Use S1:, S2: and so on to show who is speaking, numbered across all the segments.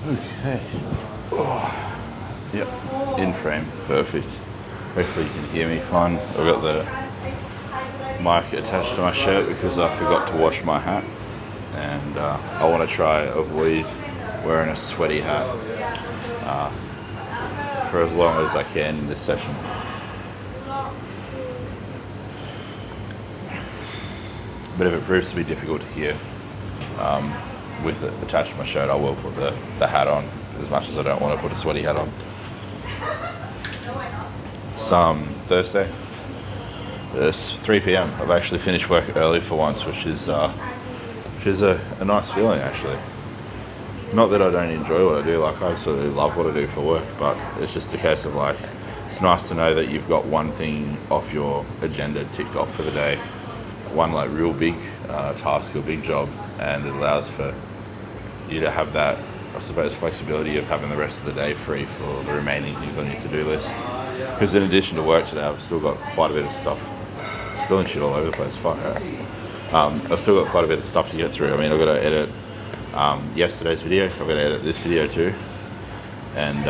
S1: Okay. Oh, yep, in frame, perfect. Hopefully you can hear me fine. I've got the mic attached to my shirt because I forgot to wash my hat, and I want to try avoid wearing a sweaty hat for as long as I can in this session. But if it proves to be difficult to hear with it attached to my shirt, I will put the hat on, as much as I don't want to put a sweaty hat on. It's Thursday. It's 3 p.m. I've actually finished work early for once, which is a nice feeling actually. Not that I don't enjoy what I do, like I absolutely love what I do for work, but it's just a case of like, it's nice to know that you've got one thing off your agenda ticked off for the day, one like real big task or big job, and it allows for you to have that, I suppose, flexibility of having the rest of the day free for the remaining things on your to-do list. Because in addition to work today, I've still got quite a bit of stuff, spilling shit all over the place, fuck that. I've still got quite a bit of stuff to get through. I mean, I've got to edit yesterday's video, I've got to edit this video too, and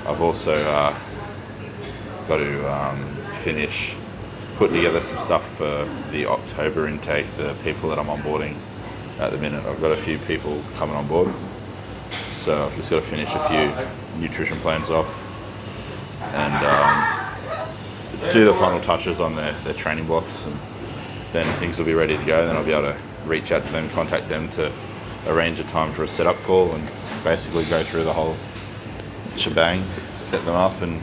S1: I've also got to finish putting together some stuff for the October intake, the people that I'm onboarding at the minute. I've got a few people coming on board, so I've just got to finish a few nutrition plans off and do the final touches on their training blocks, and then things will be ready to go. Then I'll be able to reach out to them, contact them to arrange a time for a setup call and basically go through the whole shebang, set them up and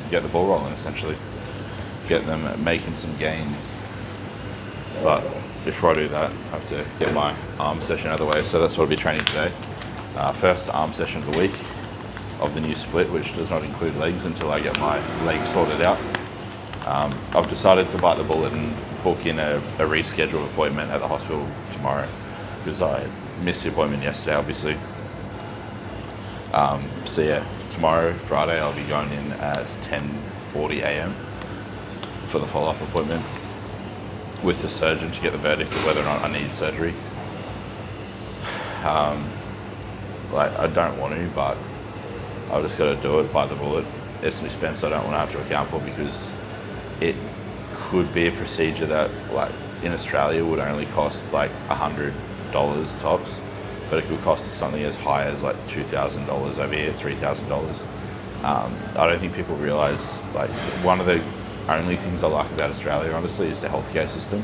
S1: get the ball rolling, essentially. Get them making some gains. But before I do that, I have to get my arm session out of the way, so that's what I'll be training today. First arm session of the week of the new split, which does not include legs until I get my legs sorted out. I've decided to bite the bullet and book in a rescheduled appointment at the hospital tomorrow, because I missed the appointment yesterday, obviously. So yeah, tomorrow, Friday, I'll be going in at 10:40 a.m. for the follow-up appointment with the surgeon to get the verdict of whether or not I need surgery. Like, I don't want to, but I've just got to do it, bite the bullet. It's an expense I don't want to have to account for, because it could be a procedure that, like, in Australia would only cost like $100 tops, but it could cost something as high as like $2,000 over here, $3,000. I don't think people realise, like, one of the only things I like about Australia, honestly, is the healthcare system.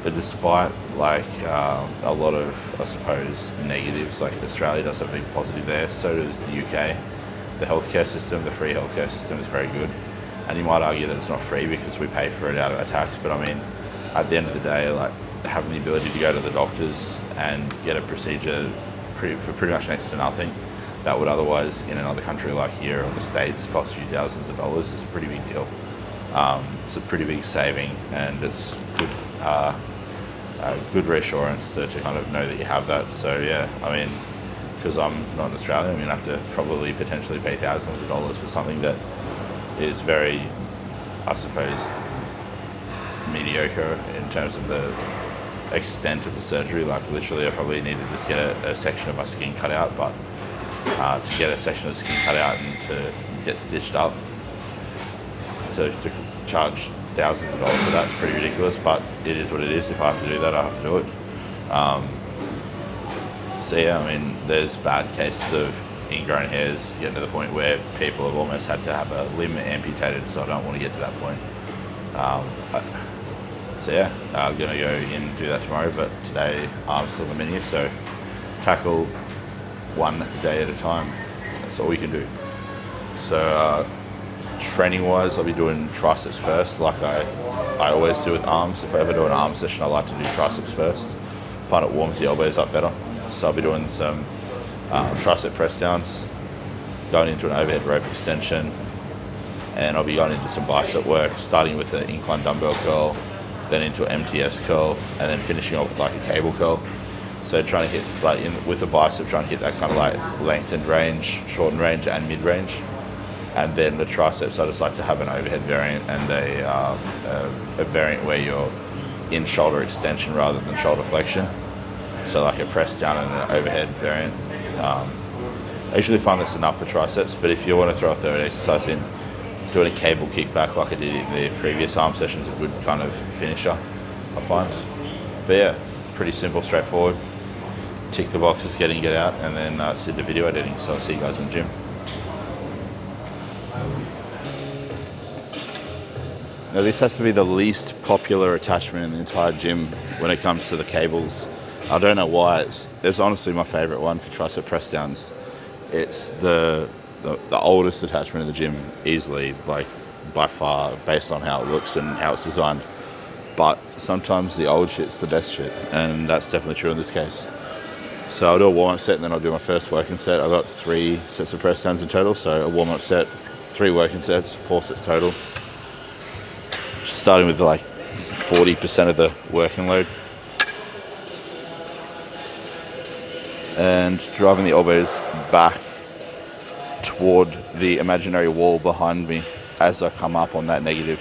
S1: But despite like a lot of, I suppose, negatives, like Australia does have a big positive there, so does the UK. The healthcare system, the free healthcare system, is very good. And you might argue that it's not free because we pay for it out of our tax, but I mean, at the end of the day, like, having the ability to go to the doctors and get a procedure for pretty much next to nothing, that would otherwise in another country like here or the States cost you thousands of dollars, is a pretty big deal. It's a pretty big saving, and it's good reassurance to kind of know that you have that. So yeah, I mean, because I'm not in Australia, I'm going to have to probably potentially pay thousands of dollars for something that is very, I suppose, mediocre in terms of the extent of the surgery. Like, literally, I probably need to just get a section of my skin cut out, but to get a section of skin cut out and to get stitched up, to charge thousands of dollars for that's pretty ridiculous, but it is what it is. If I have to do that, I have to do it. So yeah, I mean, there's bad cases of ingrown hairs getting to the point where people have almost had to have a limb amputated, so I don't want to get to that point. So yeah, I'm going to go in and do that tomorrow, but today arm's still the menu, so tackle one day at a time. That's all we can do. So training wise, I'll be doing triceps first, like I always do with arms. If I ever do an arm session, I like to do triceps first. I find it warms the elbows up better. So I'll be doing some tricep press downs, going into an overhead rope extension, and I'll be going into some bicep work, starting with an incline dumbbell curl, then into an MTS curl, and then finishing off with like a cable curl. So trying to hit, like, with the bicep, trying to hit that kind of like lengthened range, shortened range, and mid range. And then the triceps, I just like to have an overhead variant and a variant where you're in shoulder extension rather than shoulder flexion. So like a press down and an overhead variant. I usually find that's enough for triceps, but if you want to throw a third exercise in, doing a cable kickback like I did in the previous arm session is a good kind of finisher, I find. But yeah, pretty simple, straightforward. Tick the boxes, get in, get out, and then sit the video editing. So I'll see you guys in the gym. Now this has to be the least popular attachment in the entire gym when it comes to the cables. I don't know why. It's honestly my favorite one for tricep press downs. It's the oldest attachment in the gym, easily, like by far, based on how it looks and how it's designed. But sometimes the old shit's the best shit, and that's definitely true in this case. So I'll do a warm-up set and then I'll do my first working set. I've got 3 sets of press downs in total, so a warm-up set, 3 working sets, 4 sets total. Starting with like 40% of the working load. And driving the elbows back toward the imaginary wall behind me as I come up on that negative.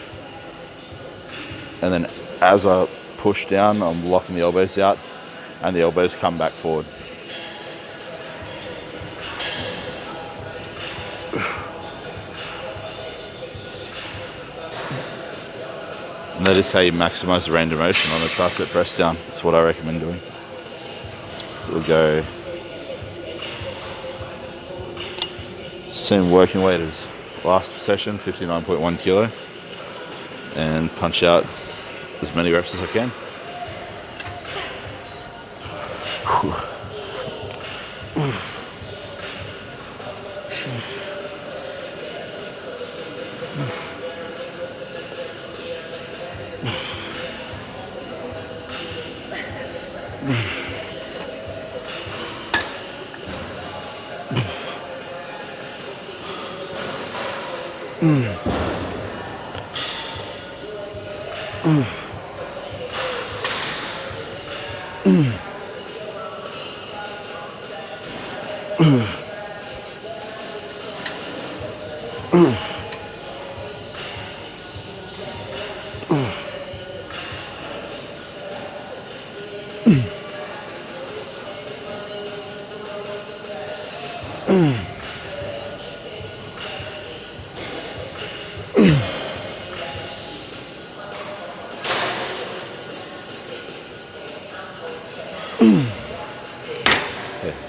S1: And then as I push down, I'm locking the elbows out and the elbows come back forward. And that is how you maximize the range of motion on a tricep press down. That's what I recommend doing. We'll go same working weight as last session, 59.1 kilo, and punch out as many reps as I can.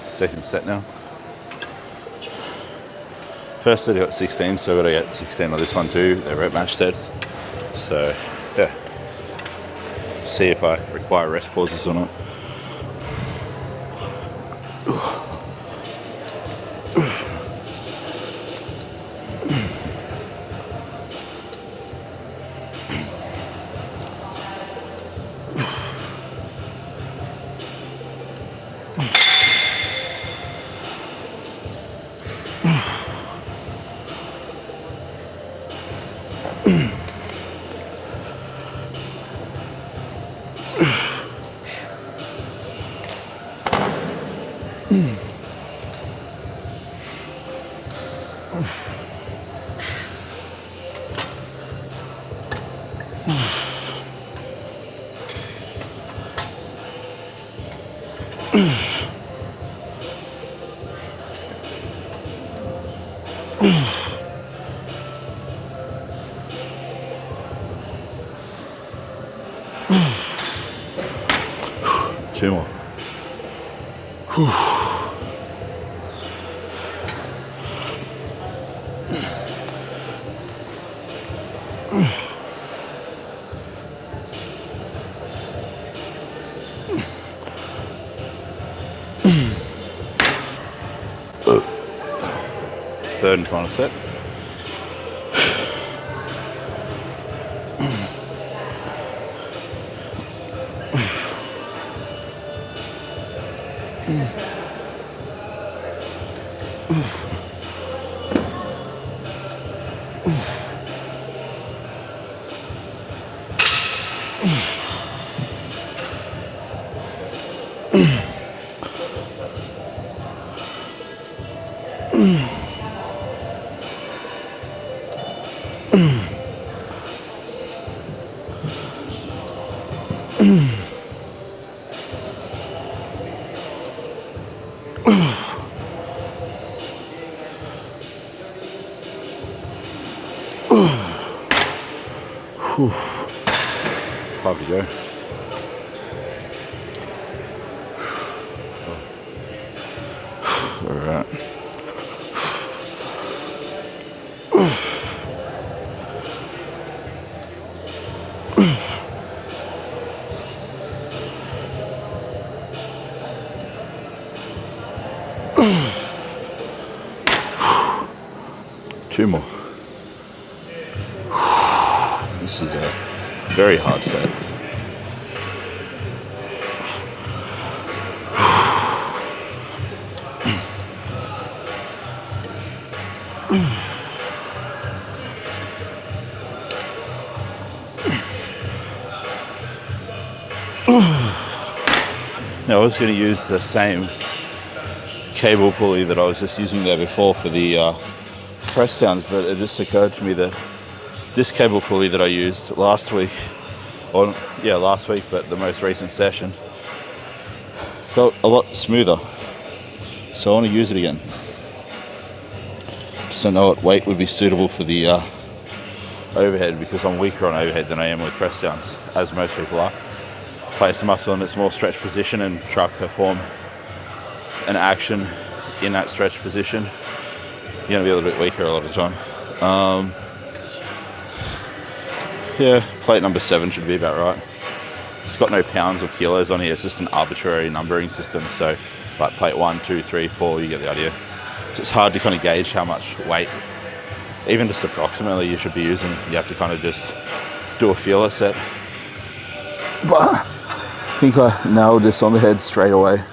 S1: Second set now. First set I got 16, so I've got to get 16 on this one too. They're rep match sets. So yeah, see if I require rest pauses or not. Two more. Third and final set. Whew. 5 to go. All right. 2 more. This is a very hard set. Now I was going to use the same cable pulley that I was just using there before for the press downs, but it just occurred to me that this cable pulley that I used last week, but the most recent session, felt a lot smoother. So I want to use it again. So I know what weight would be suitable for the overhead, because I'm weaker on overhead than I am with press downs, as most people are. Place the muscle in its more stretched position and try to perform an action in that stretched position. You're going to be a little bit weaker a lot of the time. Yeah, plate number 7 should be about right. It's got no pounds or kilos on here, it's just an arbitrary numbering system. So like plate 1, 2, 3, 4, you get the idea. So it's hard to kind of gauge how much weight, even just approximately, you should be using. You have to kind of just do a feeler set. But I think I nailed this on the head straight away.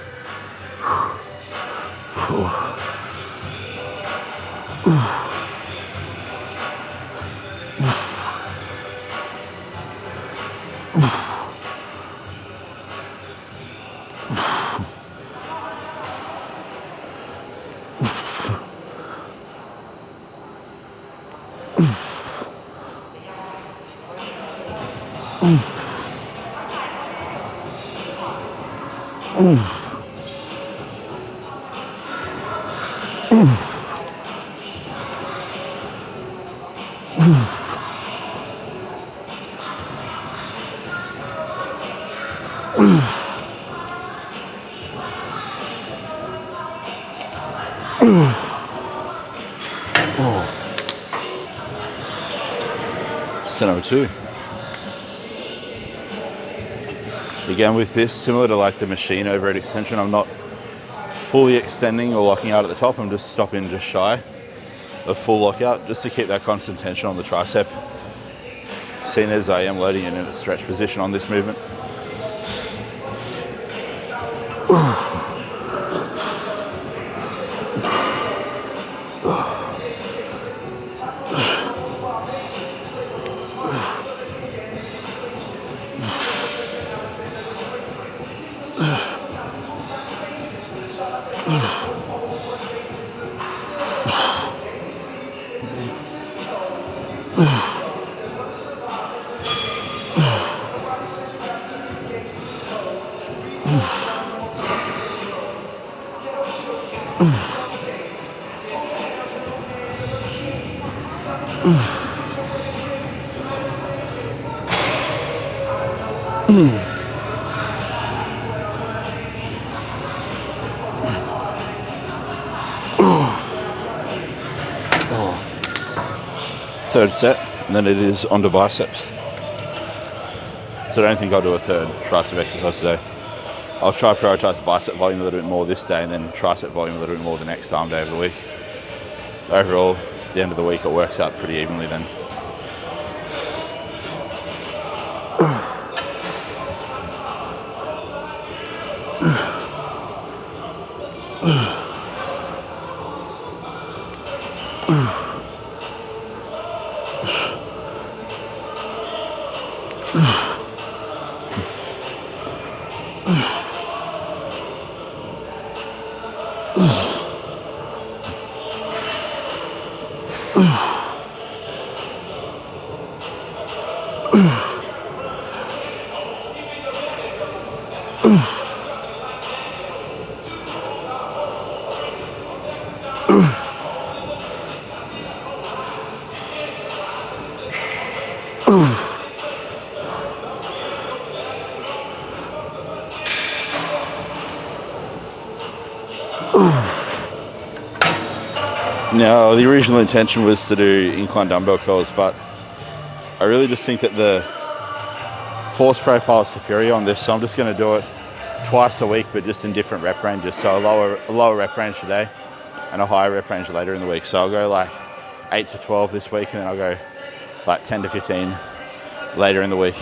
S1: Set number 2. Again with this, similar to like the machine overhead extension, I'm not fully extending or locking out at the top. I'm just stopping just shy of full lockout, just to keep that constant tension on the tricep, seeing as I am loading it in a stretched position on this movement. Third set, and then it is onto biceps. So I don't think I'll do a third tricep exercise today. I'll try to prioritize bicep volume a little bit more this day, and then tricep volume a little bit more the next arm day of the week. Overall, at the end of the week, it works out pretty evenly then. Now, the original intention was to do incline dumbbell curls, but I really just think that the force profile is superior on this, so I'm just going to do it twice a week, but just in different rep ranges. So a lower rep range today and a higher rep range later in the week. So I'll go like 8 to 12 this week, and then I'll go like 10 to 15 later in the week.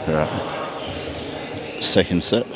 S1: All right, second set.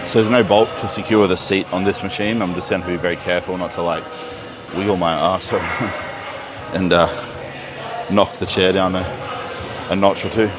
S1: So there's no bolt to secure the seat on this machine. I'm just going to be very careful not to like wiggle my ass around and knock the chair down a notch or two.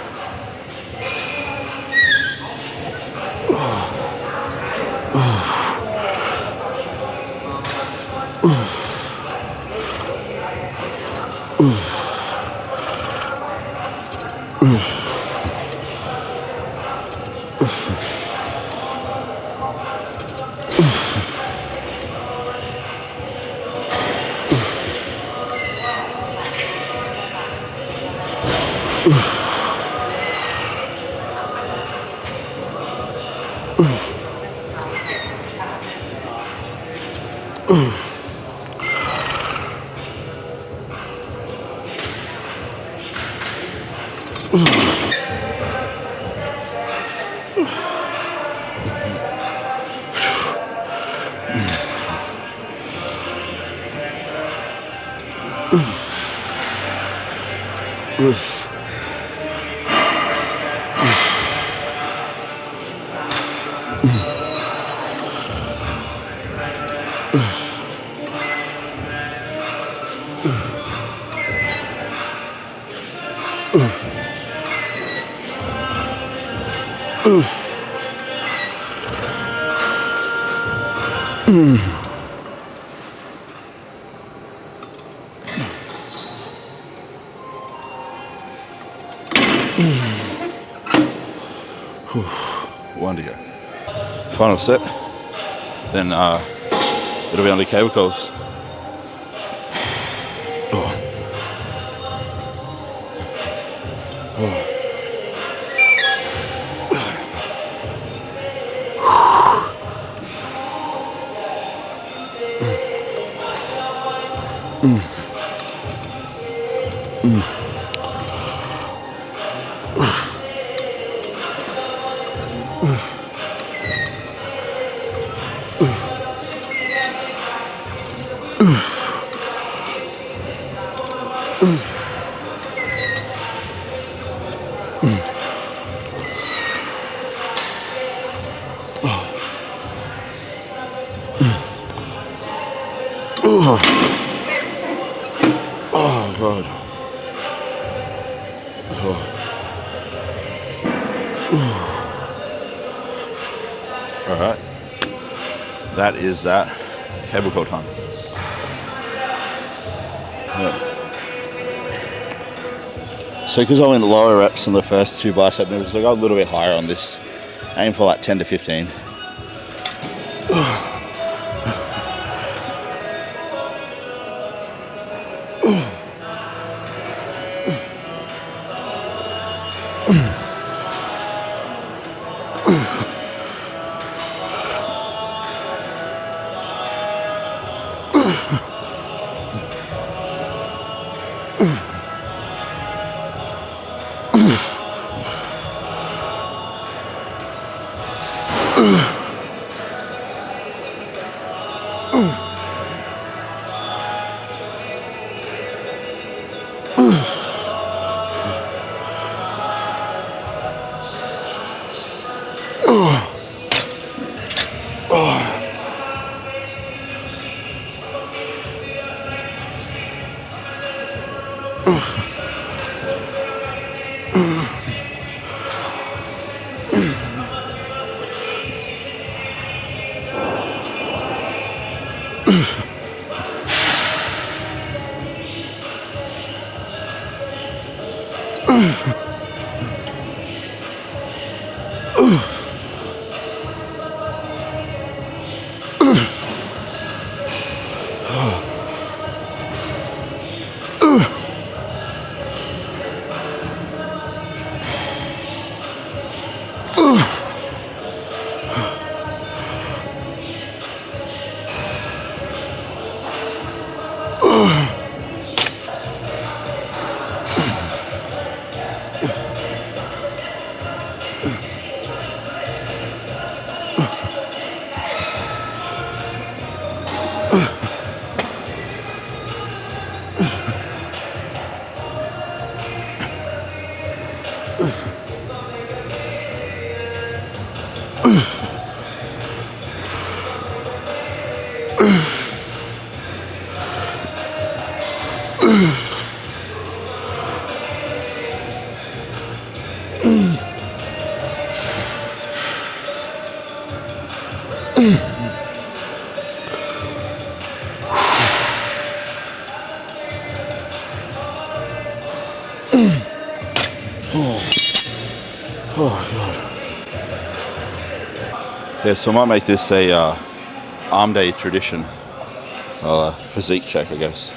S1: One to go. Final set. Then it'll be on the cable calls. Oh God. All right. That is that. Cable call time. Yeah. So because I went lower reps on the first two bicep moves, I got a little bit higher on this. Aim for like 10 to 15. Oh God. Yeah, so I might make this a arm day tradition. Physique check, I guess.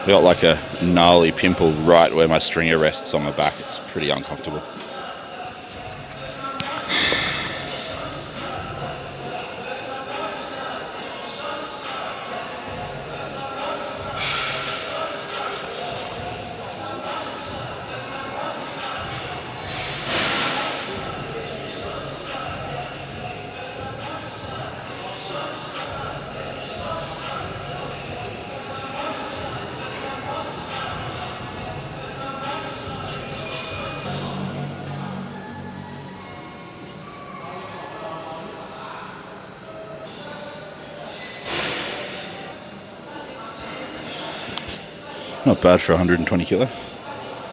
S1: I got like a gnarly pimple right where my stringer rests on my back. It's pretty uncomfortable. Not bad for 120 kilo.